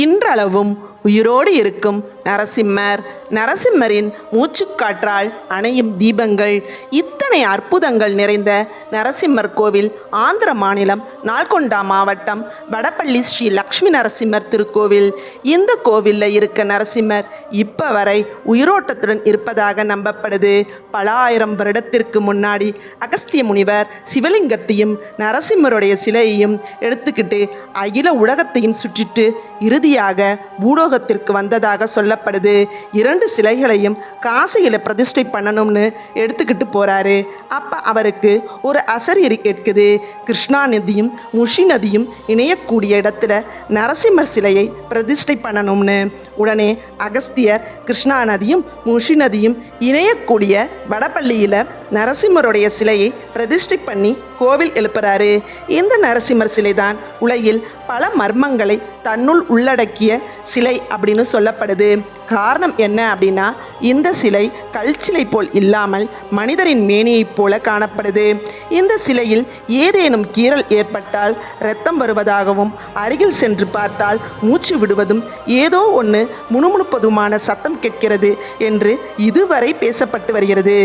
இன்றளவும் உயிரோடு இருக்கும் நரசிம்மர், நரசிம்மரின் மூச்சுக்காற்றால் அணையும் தீபங்கள், இத்தனை அற்புதங்கள் நிறைந்த நரசிம்மர் கோவில் ஆந்திர மாநிலம் நால்கொண்டா மாவட்டம் வடபள்ளி ஸ்ரீ லக்ஷ்மி நரசிம்மர் திருக்கோவில். இந்த கோவிலில் இருக்க நரசிம்மர் இப்போ வரை உயிரோட்டத்துடன் இருப்பதாக நம்பப்படுது. பல ஆயிரம் வருடத்திற்கு முன்னாடி அகஸ்திய முனிவர் சிவலிங்கத்தையும் நரசிம்மருடைய சிலையையும் எடுத்துக்கிட்டு அகில உலகத்தையும் சுற்றிட்டு இறுதியாக பூலோகத்திற்கு வந்ததாக சொல்லப்படுது. 2 சிலைகளையும் காசியில் பிரதிஷ்டை பண்ணணும்னு எடுத்துக்கிட்டு போறாரு. அப்ப அவருக்கு ஒரு அசரீரி கேட்குது. கிருஷ்ணா நதியும் முஷி நதியும் இணையக்கூடிய இடத்துல நரசிம்மர் சிலையை பிரதிஷ்டை பண்ணணும்னு. உடனே அகஸ்தியர் கிருஷ்ணா நதியும் முஷி நதியும் இணையக்கூடிய வடபள்ளியில் நரசிம்மருடைய சிலையை பிரதிஷ்டை பண்ணி கோவில் எழுப்புறாரு. இந்த நரசிம்மர் சிலை தான் உலகில் பல மர்மங்களை தன்னுள் உள்ளடக்கிய சிலை அப்படின்னு சொல்லப்படுது. காரணம் என்ன அப்படின்னா, இந்த சிலை கல்சிலை போல் இல்லாமல் மனிதரின் மேனியைப் போல காணப்படுது. இந்த சிலையில் ஏதேனும் கீறல் ஏற்பட்டால் இரத்தம் வருவதாகவும், அருகில் சென்று பார்த்தால் மூச்சு விடுவதும், ஏதோ ஒன்று முணுமுணுப்பதுமான சத்தம் கேட்கிறது என்று இதுவரை பேசப்பட்டு வருகிறது.